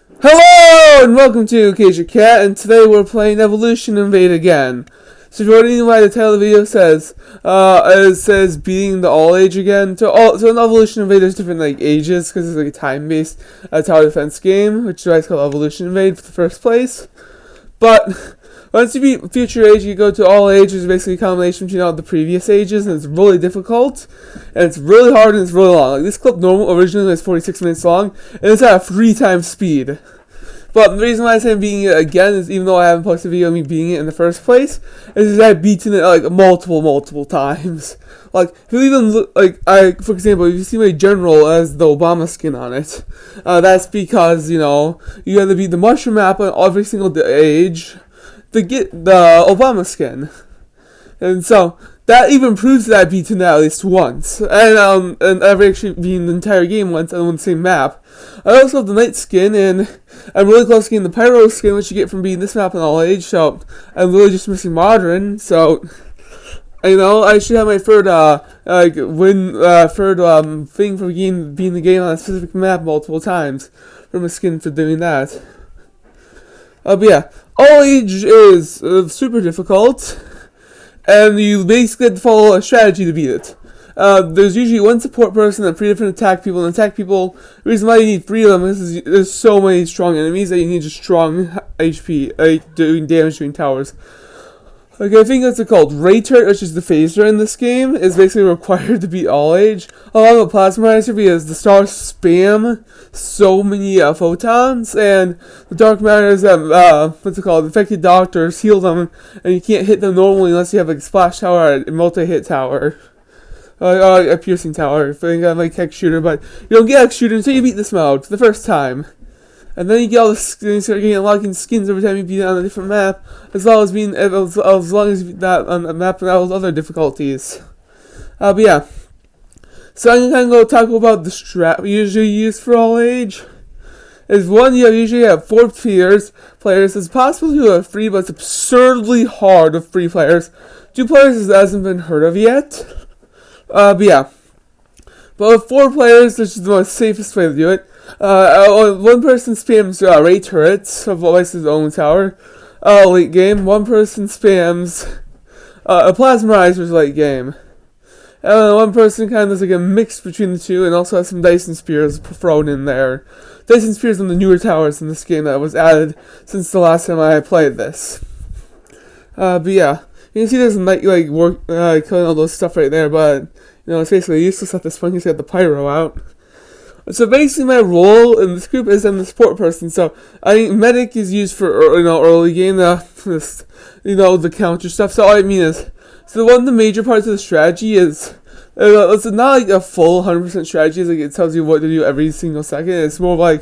Hello and welcome to Acacia Cat, and today we're playing Evolution Evade again. So if you're wondering why the title of the video it says beating the all age again. So in Evolution Evade there's different ages because it's a time-based tower defense game, which is why it's called Evolution Evade for the first place. But once you beat future age, you go to all age, which is basically a combination between all the previous ages, and it's really difficult, and it's really hard, and it's really long. This clip originally was 46 minutes long, and it's at a 3 times speed. But the reason why I say I'm beating it again is, even though I haven't posted a video of me beating it in the first place, is that I've beaten it multiple times. If you even look, for example, if you see my general as the Obama skin on it, that's because, you have to beat the mushroom map on every single age to get the Obama skin. And so that even proves that I've beaten that at least once. And I've actually beaten the entire game once on the same map. I also have the Knight skin, and I'm really close to getting the Pyro skin, which you get from beating this map in all age, so I'm really just missing Modern, so I should have my third thing for beating the game on a specific map multiple times from a skin for doing that. But yeah, all age is super difficult, and you basically have to follow a strategy to beat it. There's usually one support person and 3 different attack people, and attack people, the reason why you need 3 of them is there's so many strong enemies that you need just strong HP, doing damage doing towers. Okay, I think that's called Ray Turret, which is the phaser in this game, is basically required to beat all age. Along with Plasmarizer, because the stars spam so many photons, and the dark matters that, infected doctors heal them, and you can't hit them normally unless you have a splash tower or a multi-hit tower. A piercing tower, I think I'm Hex Shooter, but you don't get Hex Shooter until you beat this mode for the first time. And then you get all the skins, start getting unlocking skins every time you beat it on a different map, as long as you beat that on a map and all other difficulties. But yeah. So I'm gonna go talk about the strat we usually use for all age. Is one, you usually have 4 players. It's possible to have 3, but it's absurdly hard with 3 players. 2 players hasn't been heard of yet. But yeah. But with 4 players, this is the most safest way to do it. One person spams Ray Turrets, of his own tower, late game. One person spams a Plasmarizer late game. And one person kind of does a mix between the two, and also has some Dyson Spears thrown in there. Dyson Spears on the newer towers in this game that was added since the last time I played this. But yeah. You can see there's killing all those stuff right there, but it's basically useless at this point. He's got the Pyro out. So basically, my role in this group is I'm the support person. So I think medic is used for early game, the counter stuff. So all I mean is, one of the major parts of the strategy is it's not a full 100% strategy. It tells you what to do every single second. It's more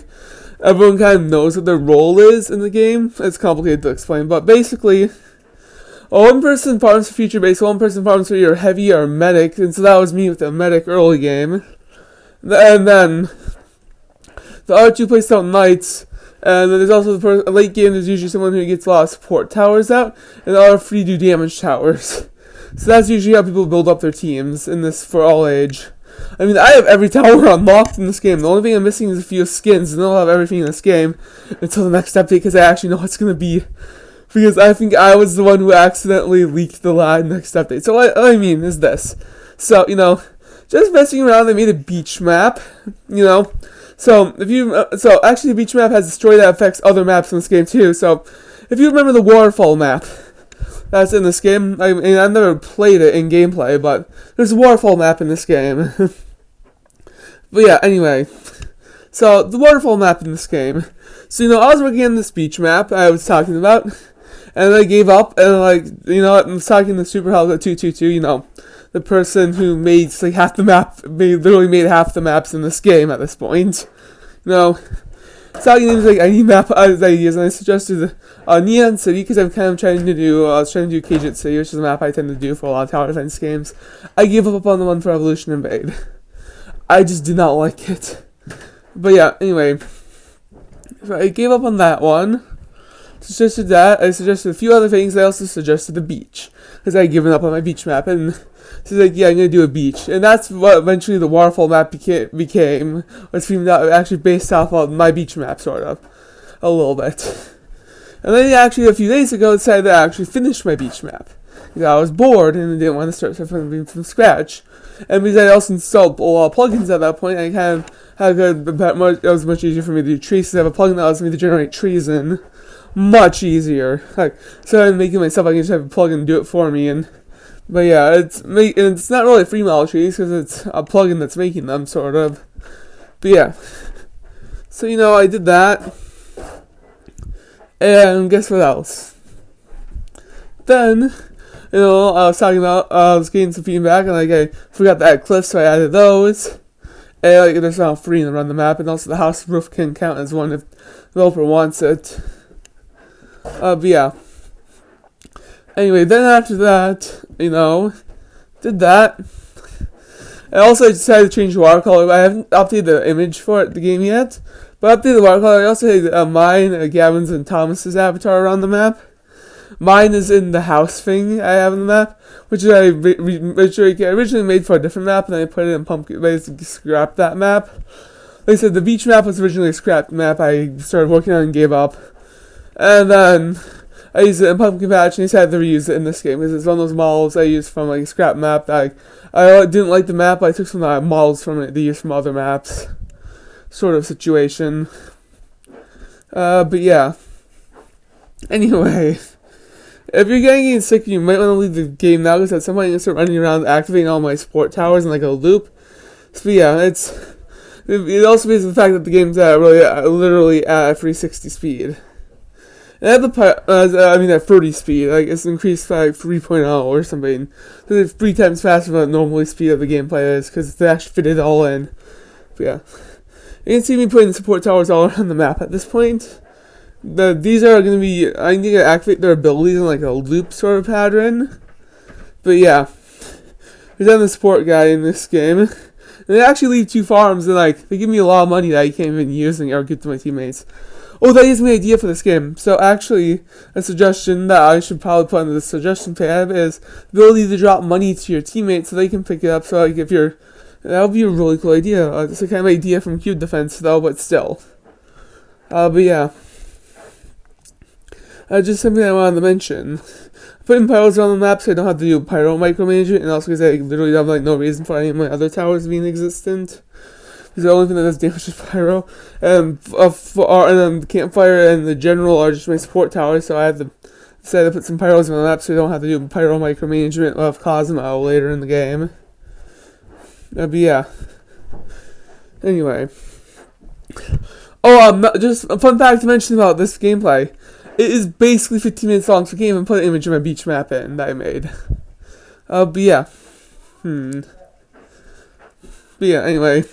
everyone kind of knows what their role is in the game. It's complicated to explain, but basically, one person farms for future base, one person farms for your heavy or medic, and so that was me with the medic early game. And then the other 2 place out Knights, and then there's also late game. There's usually someone who gets a lot of support towers out, and the other 3 do damage towers. So that's usually how people build up their teams in this for all age. I mean, I have every tower unlocked in this game. The only thing I'm missing is a few skins, and then I'll have everything in this game until the next update, because I actually know what's gonna be. Because I think I was the one who accidentally leaked the next update. So what I mean is this. So, just messing around, they made a beach map, So, actually the beach map has a story that affects other maps in this game too. So, if you remember the waterfall map that's in this game, I've never played it in gameplay, but there's a waterfall map in this game. But yeah, anyway. So, the waterfall map in this game. So, I was working on this beach map I was talking about, and I gave up, and I was talking to Super Helga 222, the person who made half the map, literally made half the maps in this game at this point. Talking to him, I need map ideas, and I suggested Neon City, because I'm kind of trying to do Cajun City, which is a map I tend to do for a lot of tower defense games. I gave up on the one for Evolution Evade. I just did not like it. But yeah, anyway. So I gave up on that one. Suggested that. I suggested a few other things. I also suggested the beach, because I had given up on my beach map, and So he's like, yeah, I'm gonna do a beach, and that's what eventually the waterfall map became. It's actually based off of my beach map, sort of, a little bit. And then actually a few days ago decided to actually finish my beach map. Because I was bored and didn't want to start from scratch. And because I also installed a lot of plugins at that point, I kind of had it was much easier for me to do trees. Because I have a plugin that allows me to generate trees in much easier. Like, so I'm making myself, I can just have a plugin do it for me. But yeah, it's not really free model trees because it's a plugin that's making them, sort of. But yeah. So, I did that. And guess what else? Then, I was talking about, I was getting some feedback, and I forgot to add cliffs, so I added those. And there's now free to run the map, and also the house roof can count as one if the developer wants it. But yeah. Anyway, then after that, did that. I also decided to change the water color, but I haven't updated the image for the game yet. But updated the water color. I also had mine, Gavin's, and Thomas's avatar around the map. Mine is in the house thing I have in the map, which I originally made for a different map, and then I put it in Pumpkin. Basically, scrapped that map. Like I said, the beach map was originally a scrapped map. I started working on it and gave up, and then I used it in Pumpkin Patch, and I decided to reuse it in this game because it's one of those models I used from a scrap map. I didn't like the map, but I took some of the models from it to use from other maps, sort of situation. But yeah. Anyway, if you're getting sick, you might want to leave the game now because at some point I'm going to start running around activating all my support towers in like a loop. So yeah, it also means the fact that the game's literally at 360 speed. And at at 30 speed, like it's increased by 3.0 or something. So it's 3 times faster than the normal speed of the gameplay is because they actually fit it all in. But yeah, you can see me putting support towers all around the map at this point. These are going to be, I need to activate their abilities in like a loop sort of pattern. But yeah, there's the support guy in this game. And they actually leave 2 farms and they give me a lot of money that I can't even use or give to my teammates. Oh, that is my idea for this game. So actually, a suggestion that I should probably put on the suggestion tab is the ability to drop money to your teammates so they can pick it up. So if that would be a really cool idea. It's a kind of idea from Cube Defense though, but still. But yeah. Just something I wanted to mention. Putting pyros around the map so I don't have to do pyro micromanagement, and also because I literally have no reason for any of my other towers being existent. Because the only thing that does damage is pyro, and then campfire and the general are just my support towers. So I have to decide to put some pyros on the map so I don't have to do pyro micromanagement of Cosmo later in the game. But yeah. Anyway. Just a fun fact to mention about this gameplay. It is basically 15 minutes long, so I can't even put an image of my beach map in that I made. But yeah. But yeah, anyway.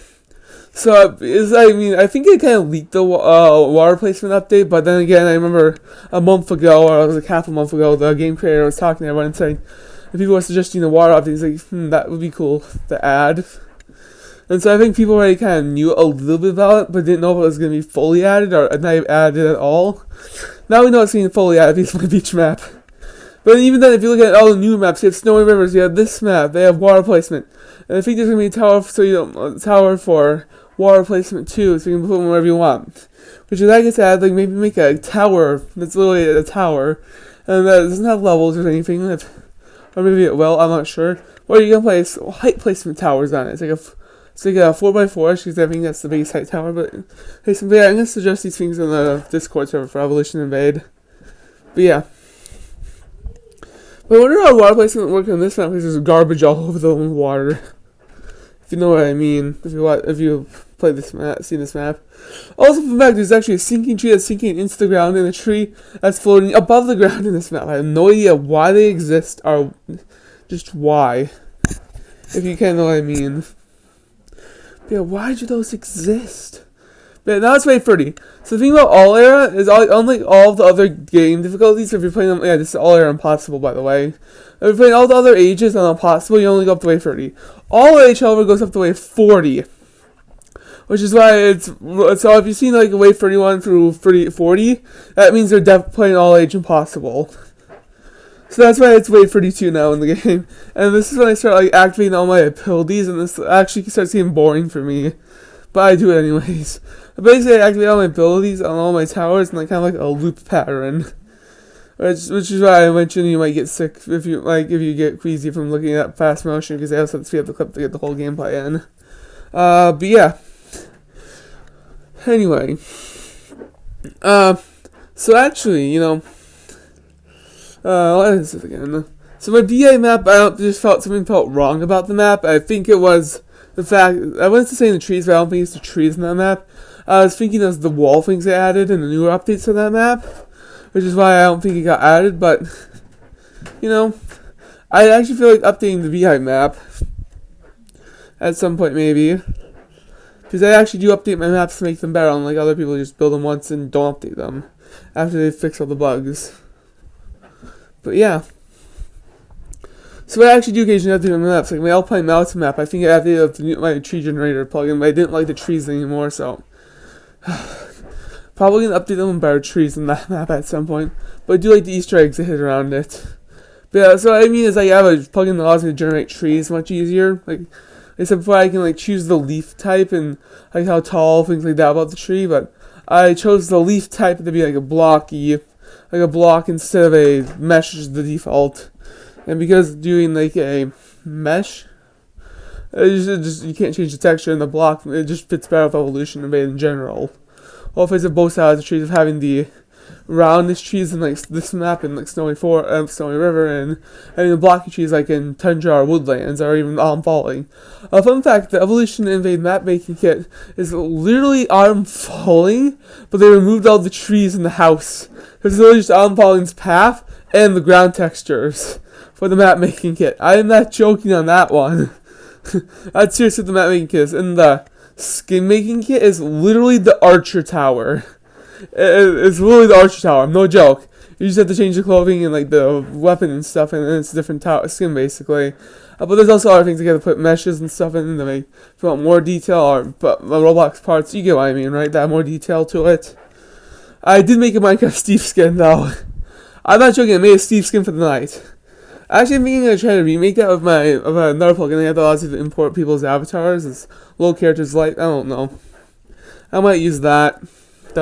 So, I think it kind of leaked the water placement update, but then again, I remember a month ago, or it was like half a month ago, the game creator was talking to everyone and saying, if people are suggesting the water update, he's like, that would be cool to add. And so I think people already kind of knew a little bit about it, but didn't know if it was going to be fully added or not added at all. Now we know it's being fully added because of my beach map. But even then, if you look at all the new maps, you have snowy rivers, you have this map, they have water placement. And I think there's going to be a tower for water placement too, so you can put them wherever you want. Which is, I guess, maybe make a tower that's literally a tower, and that doesn't have levels or anything, or maybe it will, I'm not sure. Or you can place height placement towers on it. It's like a 4x4, because I think that's the biggest height tower, but hey, I'm going to suggest these things in the Discord server for Evolution Evade. But yeah. But I wonder how water placement works on this map, because there's garbage all over the water. If you know what I mean, if you play this map, seen this map. Also, in fact, there's actually a sinking tree that's sinking into the ground, and a tree that's floating above the ground in this map. I have no idea why they exist, or just why. If you kind of know what I mean. But yeah, why do those exist? But now it's way 30. So the thing about all era is, unlike all of the other game difficulties, if you're playing them, this is all era impossible, by the way. If you're playing all the other ages on impossible, you only go up to way 30. All age, however, goes up to way 40. Which is why so if you've seen like wave 31 through 40, that means they're playing all age impossible. So that's why it's wave 32 now in the game. And this is when I start like activating all my abilities, and this actually starts getting boring for me. But I do it anyways. Basically, I activate all my abilities on all my towers in like kind of like a loop pattern. Which is why I mentioned you might get sick if you get queasy from looking at fast motion, because I also have to speed up the clip to get the whole gameplay in. But yeah. Anyway. So actually, what is it again? So my BA map, something felt wrong about the map. I think it was the fact, I wanted to say the trees, but I don't think it's the trees in that map. I was thinking it was the wall things they added in the newer updates to that map, which is why I don't think it got added, but, I actually feel like updating the Beehive map at some point, maybe. Because I actually do update my maps to make them better, unlike other people who just build them once and don't update them after they fix all the bugs. But yeah. So I actually do occasionally update my maps, like my Alpine Mountain map. I think I updated my tree generator plugin, but I didn't like the trees anymore, so probably gonna update them with better trees in that map at some point. But I do like the Easter eggs that hit around it. But yeah, so what I mean is I have a plugin that allows me to generate trees much easier. Like I said before, I can like choose the leaf type and like how tall, things like that about the tree, but I chose the leaf type to be like a block instead of a mesh, which is the default. And because doing like a mesh, you can't change the texture in the block. It just fits better with Evolution Evade in general. Well, if it's at both sides of the trees, of having the roundest trees in like this map in like Snowy River, and having the blocky trees like in Tundra or Woodlands, or even Autumn Falling. Fun fact: the Evolution Evade map making kit is literally Autumn Falling, but they removed all the trees in the house. There's literally just Autumn Falling's path and the ground textures for the map making kit. I am not joking on that one. That's seriously what the map making kit is. And the skin making kit is literally the Archer Tower. It's literally the Archer Tower, no joke. You just have to change the clothing and like the weapon and stuff, and it's a different skin basically. But there's also other things you gotta put meshes and stuff in to make, if you want more detail, or but Roblox parts, you get what I mean, right? That have more detail to it. I did make a Minecraft Steve skin though. I'm not joking, I made a Steve skin for the night. Actually, I'm thinking of trying to remake that with another plugin that allows you to import people's avatars as little characters like, I don't know. I might use that. That's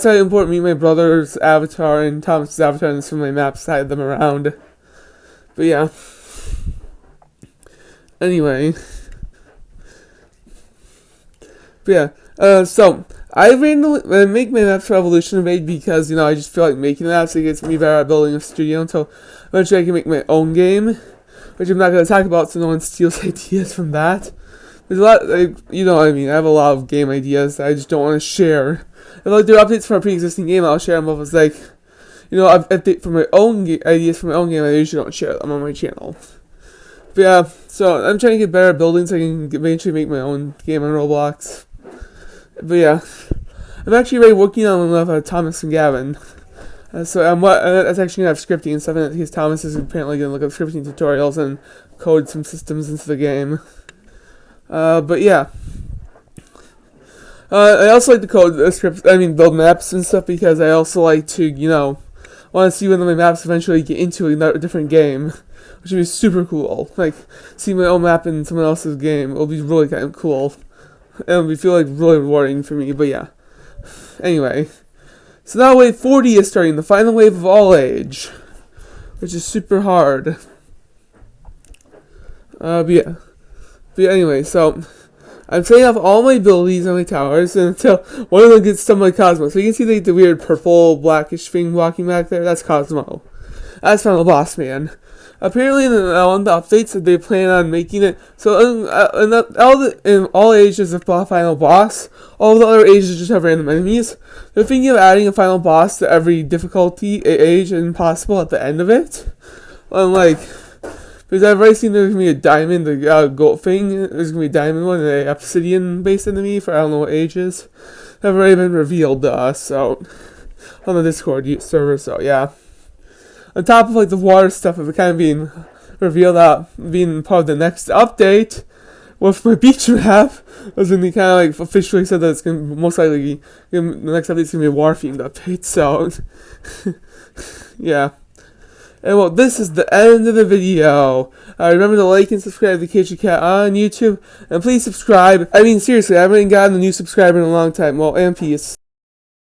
how I import me, my brother's avatar, and Thomas's avatar, and some of my maps, hide them around. But yeah. Anyway. But yeah. So I make my maps for Evolution Evade because, I just feel like making maps. It gets me better at building a studio until eventually I can make my own game, which I'm not going to talk about so no one steals ideas from that. There's a lot, you know what I mean, I have a lot of game ideas that I just don't want to share. If like there are updates for a pre-existing game, I'll share them, but if it's like, update for my own ideas for my own game, I usually don't share them on my channel. But yeah, so I'm trying to get better at building so I can eventually make my own game on Roblox. But yeah, I'm actually already working on one with Thomas and Gavin. So that's actually going to have scripting and stuff in it, because Thomas is apparently going to look up scripting tutorials and code some systems into the game. But yeah. I also like to code build maps and stuff, because I also like to, want to see when my maps eventually get into a different game, which would be super cool. Like, see my own map in someone else's game, it'll be really kind of cool. And it'll feel like really rewarding for me, but yeah. Anyway. So now wave 40 is starting, the final wave of all age, which is super hard. But yeah. But anyway, so I'm setting off all my abilities on my towers until one of them gets stung by Cosmo. So you can see the weird purple, blackish thing walking back there. That's Cosmo. That's Final Boss Man. Apparently, in the updates, they plan on making it so in all ages of Final Boss, all the other ages just have random enemies. They're thinking of adding a Final Boss to every difficulty age and possible at the end of it. Because I've already seen there's going to be a diamond, the gold thing. There's going to be a diamond one and an obsidian-based enemy for I don't know what ages. Have already been revealed to us, so on the Discord server, so yeah. On top of the water stuff of it kind of being revealed out, being part of the next update, with my beach map, was when they kind of officially said that it's going to most likely the next update is going to be a water themed update, so yeah. And well, this is the end of the video. Remember to like and subscribe to Kitchen Cat on YouTube. And please subscribe. I mean, seriously, I haven't gotten a new subscriber in a long time. Well, and peace.